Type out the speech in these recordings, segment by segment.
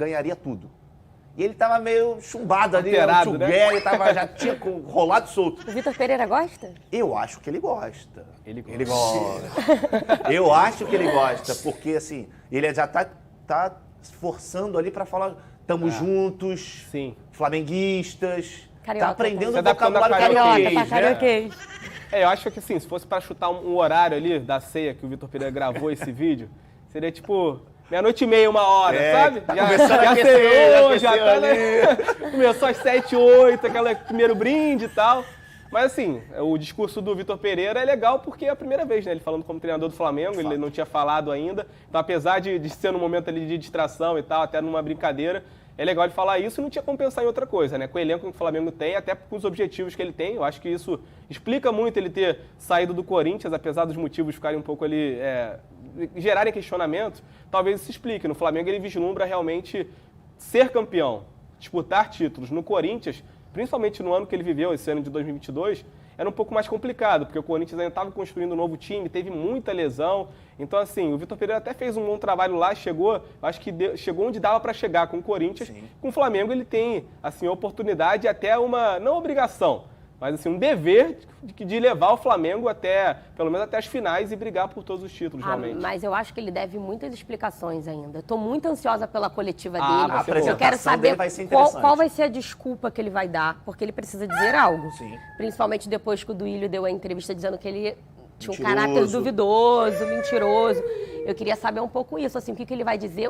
ganharia tudo. E ele tava meio chumbado ali, alterado, né? Já tinha rolado solto. O Vitor Pereira gosta? Eu acho que ele gosta. Ele gosta. Eu acho que ele gosta, porque assim, ele já tá se forçando ali pra falar, tamo juntos, Sim. flamenguistas, Carioca, tá aprendendo tá. o vocabulário Carioca, tá carioquês, carioquês. Eu acho que assim, se fosse pra chutar um horário ali da ceia que o Vitor Pereira gravou esse vídeo, seria tipo 00:30, 1h, sabe? Tá começando a aquecer, ceou, já tá ali. Começou às 7, 8, aquele primeiro brinde e tal. Mas assim, o discurso do Vitor Pereira é legal porque é a primeira vez, né? Ele falando como treinador do Flamengo, ele não tinha falado ainda. Então, apesar de ser num momento ali de distração e tal, até numa brincadeira, é legal ele falar isso e não tinha como pensar em outra coisa, né? Com o elenco que o Flamengo tem, até com os objetivos que ele tem. Eu acho que isso explica muito ele ter saído do Corinthians, apesar dos motivos ficarem um pouco ali, gerarem questionamento. Talvez isso explique. No Flamengo ele vislumbra realmente ser campeão, disputar títulos. No Corinthians, principalmente no ano que ele viveu, esse ano de 2022, era um pouco mais complicado, porque o Corinthians ainda estava construindo um novo time, teve muita lesão. Então, assim, o Vitor Pereira até fez um bom trabalho lá, acho que chegou onde dava para chegar com o Corinthians. Sim. Com o Flamengo ele tem, assim, a oportunidade, até uma, não obrigação, mas assim, um dever de levar o Flamengo até, pelo menos até as finais e brigar por todos os títulos, realmente. Mas eu acho que ele deve muitas explicações ainda. Estou muito ansiosa pela coletiva dele. Eu quero saber qual vai ser a desculpa que ele vai dar, porque ele precisa dizer algo. Sim. Principalmente depois que o Duílio deu a entrevista dizendo que ele tinha um caráter duvidoso, mentiroso. Eu queria saber um pouco isso, assim, o que ele vai dizer.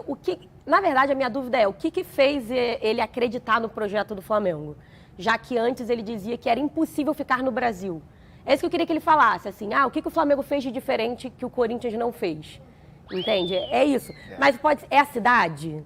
Na verdade, a minha dúvida é, o que fez ele acreditar no projeto do Flamengo? Já que antes ele dizia que era impossível ficar no Brasil. É isso que eu queria que ele falasse, assim, o que o Flamengo fez de diferente que o Corinthians não fez? Entende? É isso. Mas é a cidade?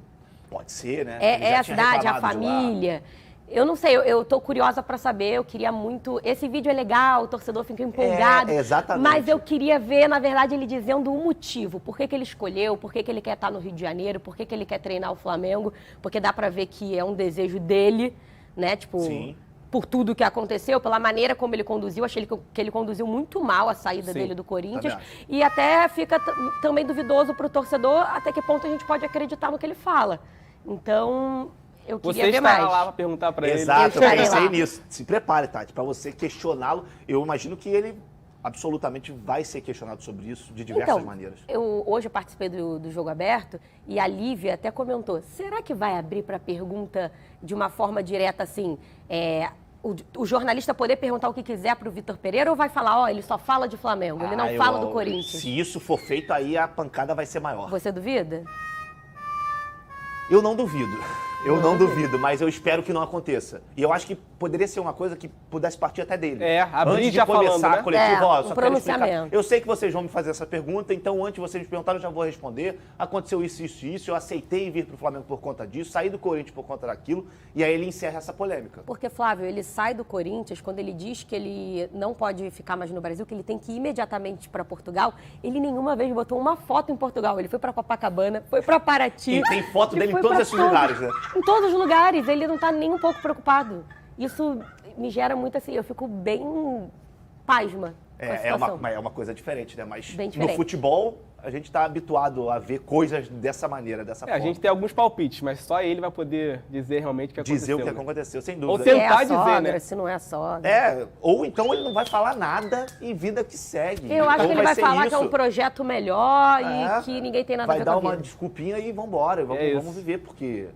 Pode ser, né? É a cidade, a família. Eu não sei, eu tô curiosa para saber, eu queria muito... Esse vídeo é legal, o torcedor fica empolgado. Exatamente. Mas eu queria ver, na verdade, ele dizendo o motivo. Por que ele escolheu, por que ele quer estar no Rio de Janeiro, por que ele quer treinar o Flamengo. Porque dá para ver que é um desejo dele, né? Tipo, sim, por tudo que aconteceu, pela maneira como ele conduziu. Achei que ele conduziu muito mal a saída dele do Corinthians. E até fica também duvidoso para o torcedor até que ponto a gente pode acreditar no que ele fala. Então... eu queria ver mais. Você está lá para perguntar para ele. Exato, eu pensei nisso. Se prepare, Tati, para você questioná-lo. Eu imagino que ele absolutamente vai ser questionado sobre isso de diversas maneiras. Hoje eu participei do Jogo Aberto e a Lívia até comentou, será que vai abrir para pergunta de uma forma direta assim, o jornalista poder perguntar o que quiser para o Vitor Pereira ou vai falar, ele só fala de Flamengo, ele não fala do Corinthians? Se isso for feito, aí a pancada vai ser maior. Você duvida? Eu não duvido. Eu não duvido, mas eu espero que não aconteça. E eu acho que poderia ser uma coisa que pudesse partir até dele. Antes de começar a coletiva, só quero explicar. Eu sei que vocês vão me fazer essa pergunta, então antes de vocês me perguntarem, eu já vou responder. Aconteceu isso, isso e isso, eu aceitei vir para o Flamengo por conta disso, saí do Corinthians por conta daquilo, e aí ele encerra essa polêmica. Porque, Flávio, ele sai do Corinthians, quando ele diz que ele não pode ficar mais no Brasil, que ele tem que ir imediatamente para Portugal, ele nenhuma vez botou uma foto em Portugal. Ele foi para Copacabana, foi para Paraty. E tem foto dele em todos esses lugares, né? Em todos os lugares, ele não está nem um pouco preocupado. Isso me gera muito assim, eu fico bem pasma com a situação. É uma coisa diferente, né? Mas bem diferente. No futebol, a gente está habituado a ver coisas dessa maneira, dessa forma. A gente tem alguns palpites, mas só ele vai poder dizer realmente o que aconteceu. Dizer o que aconteceu, sem dúvida. Ou tentar dizer, sogra, né? Se não é a sogra. Ou então ele não vai falar nada e vida que segue. Eu acho que ele vai falar isso. que é um projeto melhor e que ninguém tem nada a ver com a vida. Vai dar uma desculpinha e vambora, vamos viver, porque...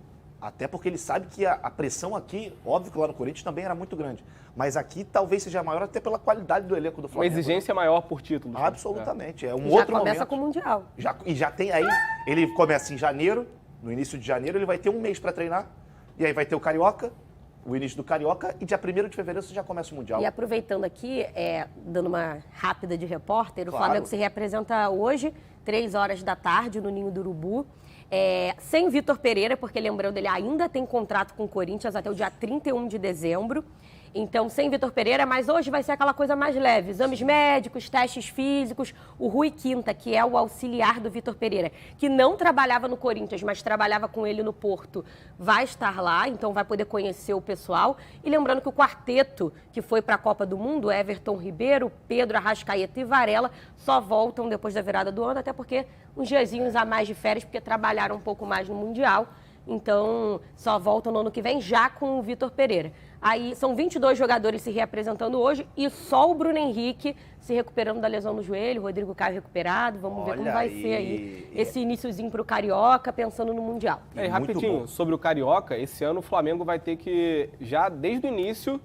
Até porque ele sabe que a pressão aqui, óbvio que lá no Corinthians também era muito grande, mas aqui talvez seja maior até pela qualidade do elenco do Flamengo. Uma exigência maior por títulos. Absolutamente, é um já outro começa momento. com o Mundial. Já tem aí, ele começa em janeiro, no início de janeiro ele vai ter um mês para treinar, e aí vai ter o Carioca, o início do Carioca, e dia 1º de fevereiro você já começa o Mundial. E aproveitando aqui, dando uma rápida de repórter, o Claro. Flamengo se representa hoje, 3h da tarde, no Ninho do Urubu. Sem Vitor Pereira, porque lembrando, ele ainda tem contrato com o Corinthians até o dia 31 de dezembro. Então, sem Vitor Pereira, mas hoje vai ser aquela coisa mais leve. Exames médicos, testes físicos. O Rui Quinta, que é o auxiliar do Vitor Pereira, que não trabalhava no Corinthians, mas trabalhava com ele no Porto, vai estar lá, então vai poder conhecer o pessoal. E lembrando que o quarteto que foi para a Copa do Mundo, Everton Ribeiro, Pedro Arrascaeta e Varela, só voltam depois da virada do ano, até porque uns diazinhos a mais de férias, porque trabalharam um pouco mais no Mundial. então só voltam no ano que vem já com o Vitor Pereira. Aí são 22 jogadores se reapresentando hoje e só o Bruno Henrique se recuperando da lesão no joelho, o Rodrigo Caio recuperado. Vamos ver como vai ser aí esse iniciozinho para o Carioca, pensando no Mundial. E rapidinho, sobre o Carioca, esse ano o Flamengo vai ter que, já desde o início,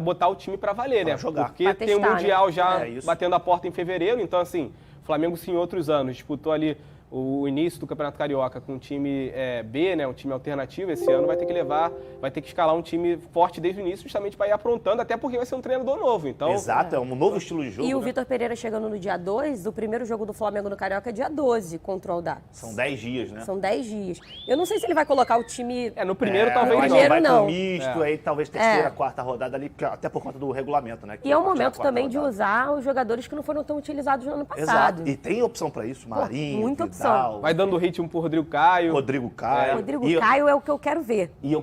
botar o time para valer, né? Jogar. Porque pra tem o testar, Mundial né? já batendo a porta em fevereiro, então assim, o Flamengo sim, em outros anos, disputou ali o início do Campeonato Carioca com um time B, né, um time alternativo. Esse ano vai ter que escalar um time forte desde o início, justamente para ir aprontando, até porque vai ser um treinador novo. Então, Exato, é um novo estilo de jogo. E o né? Vitor Pereira chegando no dia 2, o primeiro jogo do Flamengo no Carioca é dia 12 contra o Audax. São 10 dias, né? São 10 dias. Eu não sei se ele vai colocar o time... no primeiro talvez eu acho não. que vai não. pro misto, aí talvez terceira, quarta rodada ali, até por conta do regulamento, né? E é o momento quarta também de rodada. usar os jogadores que não foram tão utilizados no ano passado. Exato, e tem opção para isso, Marinho, muita Vidal, opção. Vai dando ritmo pro Rodrigo Caio. Rodrigo Caio. Rodrigo Caio é o que eu quero ver. E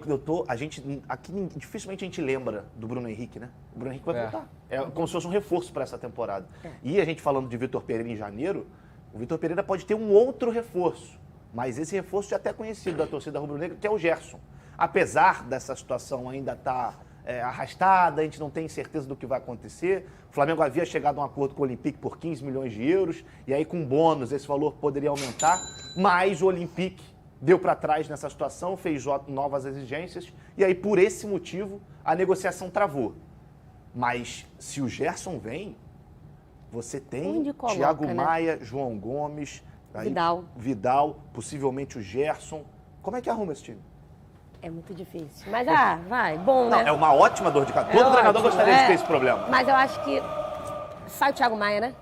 a gente, aqui dificilmente a gente lembra do Bruno Henrique, né? O Bruno Henrique vai voltar. É como se fosse um reforço para essa temporada. E a gente falando de Vitor Pereira em janeiro, o Vitor Pereira pode ter um outro reforço. Mas esse reforço já até conhecido da torcida rubro-negra, que é o Gerson. Apesar dessa situação ainda estar arrastada, a gente não tem certeza do que vai acontecer. O Flamengo havia chegado a um acordo com o Olympique por 15 milhões de euros, e aí com bônus esse valor poderia aumentar, mas o Olympique deu para trás nessa situação, fez novas exigências, e aí por esse motivo a negociação travou. Mas se o Gerson vem, você tem Onde coloca, Thiago né? Maia, João Gomes, aí Vidal, possivelmente o Gerson. Como é que arruma esse time? É muito difícil. Mas, vai, bom, Não, né? é uma ótima dor de cabeça. Todo treinador ótimo, gostaria de ter esse problema. Mas eu acho que sai o Thiago Maia, né?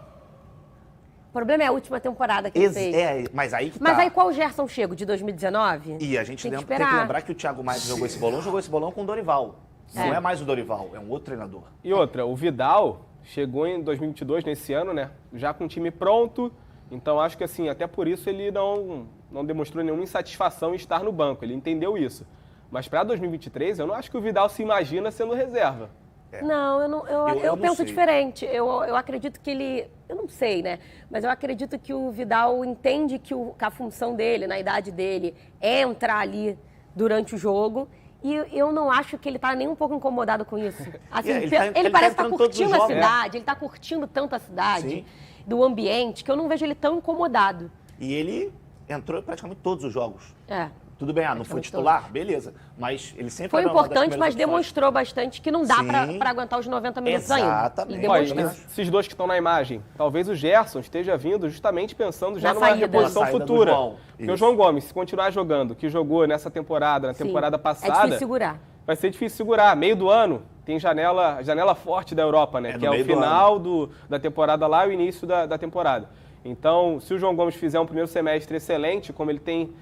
O problema é a última temporada que ele fez. Mas aí que tá. Mas aí qual Gerson chega? De 2019? E a gente tem tem que lembrar que o Thiago Maia jogou esse bolão com o Dorival. Não é mais o Dorival, é um outro treinador. E outra, o Vidal chegou em 2022, nesse ano, né? Já com o time pronto. Então acho que assim, até por isso ele não demonstrou nenhuma insatisfação em estar no banco. Ele entendeu isso. Mas para 2023, eu não acho que o Vidal se imagina sendo reserva. Não, eu não penso sei. diferente. Eu acredito que ele... Eu não sei, né? Mas eu acredito que o Vidal entende que a função dele, na idade dele, é entrar ali durante o jogo. E eu não acho que ele tá nem um pouco incomodado com isso. Assim, ele parece estar curtindo a cidade, ele tá curtindo tanto a cidade, do ambiente, que eu não vejo ele tão incomodado. E ele entrou em praticamente todos os jogos. Tudo bem, não foi Praticamente titular? Beleza. Mas ele sempre Foi era uma das importante, mas primeiras opções. demonstrou bastante que não dá pra aguentar os 90 minutos ainda. Exatamente. Ele Olha, demonstrou. esses dois que estão na imagem, talvez o Gerson esteja vindo justamente pensando já Na numa saída. reposição Na saída do futura. João. Porque o Isso. João Gomes, se continuar jogando, que jogou nessa temporada, na temporada É passada, difícil segurar. vai ser difícil segurar. Meio do ano, tem janela forte da Europa, né? Que é o final da temporada lá e o início da temporada. Então, se o João Gomes fizer um primeiro semestre excelente, como ele tem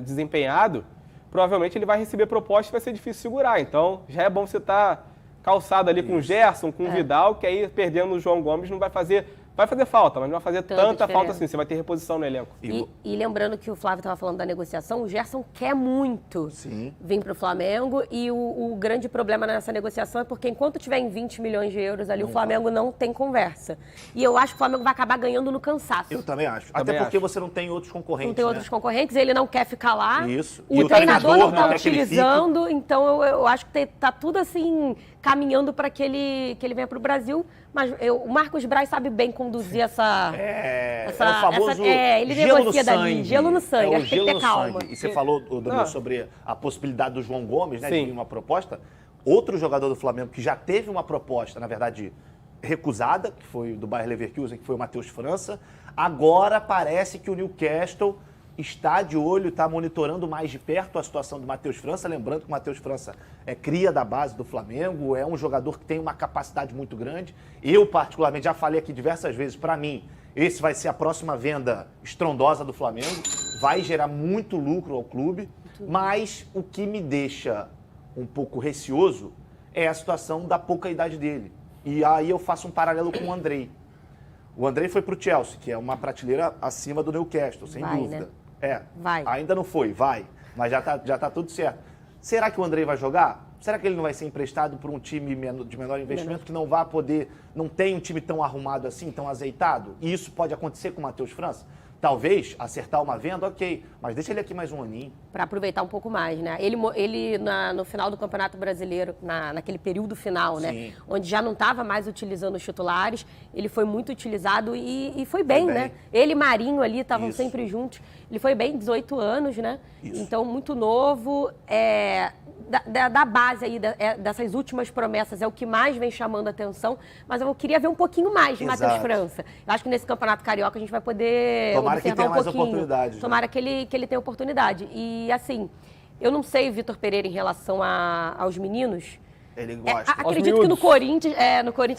desempenhado, provavelmente ele vai receber proposta e vai ser difícil segurar. Então, já é bom você estar calçado ali com o Gerson, com o Vidal, que aí perdendo o João Gomes não vai fazer... Vai fazer falta, mas não vai fazer tanta falta assim. Você vai ter reposição no elenco. E lembrando que o Flávio estava falando da negociação, o Gerson quer muito vir para o Flamengo e o grande problema nessa negociação é porque enquanto tiver em 20 milhões de euros ali, o Flamengo não tem conversa. E eu acho que o Flamengo vai acabar ganhando no cansaço. Eu também acho. Até porque você não tem outros concorrentes, Não tem outros concorrentes, ele não quer ficar lá. Isso. O E treinador não está quer que ele utilizando, então eu acho que tá tudo assim, caminhando para que ele venha para o Brasil. Mas o Marcos Braz sabe bem conduzir essa... É o famoso ele gelo negocia no sangue. dali, gelo no sangue, É o acho que tem gelo que no ter calma. sangue. E você falou, Danilo, sobre a possibilidade do João Gomes, né, de Sim. vir uma proposta. Outro jogador do Flamengo que já teve uma proposta, na verdade, recusada, que foi do Bayer Leverkusen, que foi o Matheus França. Agora parece que o Newcastle está de olho, está monitorando mais de perto a situação do Matheus França. Lembrando que o Matheus França é cria da base do Flamengo, é um jogador que tem uma capacidade muito grande. Eu, particularmente, já falei aqui diversas vezes, para mim, esse vai ser a próxima venda estrondosa do Flamengo. Vai gerar muito lucro ao clube, mas o que me deixa um pouco receoso é a situação da pouca idade dele. E aí eu faço um paralelo com o Andrei. O Andrei foi para o Chelsea, que é uma prateleira acima do Newcastle, sem dúvida. Né? Vai. Ainda não foi, vai. Mas já tá tudo certo. Será que o Andrei vai jogar? Será que ele não vai ser emprestado por um time de menor investimento que não vai poder, não tem um time tão arrumado assim, tão azeitado? E isso pode acontecer com o Matheus França? Talvez acertar uma venda, ok, mas deixa ele aqui mais um aninho. Para aproveitar um pouco mais, né? Ele no final do Campeonato Brasileiro, naquele período final, né? Sim. Onde já não estava mais utilizando os titulares, ele foi muito utilizado e foi bem, bem. né? Ele e Marinho ali estavam Isso. sempre juntos. Ele foi bem, 18 anos, né? Isso. Então, muito novo. Da base aí, dessas últimas promessas, é o que mais vem chamando a atenção, mas eu queria ver um pouquinho mais de Matheus Exato. França. Eu acho que nesse Campeonato Carioca a gente vai poder Tomara que observar tenha um mais pouquinho. oportunidades, né? Tomara que ele tenha oportunidade. E assim, eu não sei, Vitor Pereira, em relação aos meninos. Ele gosta. Acredito que no Corinthians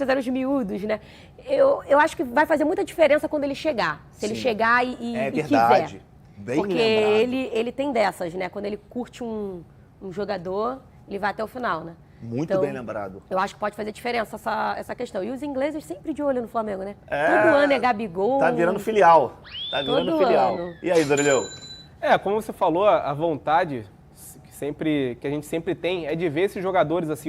eram os miúdos, né? Eu acho que vai fazer muita diferença quando ele chegar. Se ele Sim. chegar e É quiser. verdade. Bem Porque lembrado. ele tem dessas, né? Quando ele curte um jogador, ele vai até o final, né? Muito Então, bem lembrado. Eu acho que pode fazer diferença essa questão. E os ingleses sempre de olho no Flamengo, né? É. Todo ano é Gabigol. Tá virando filial. Tá virando Todo filial. ano. E aí, Dorilhão? Como você falou, a vontade que a gente sempre tem é de ver esses jogadores assim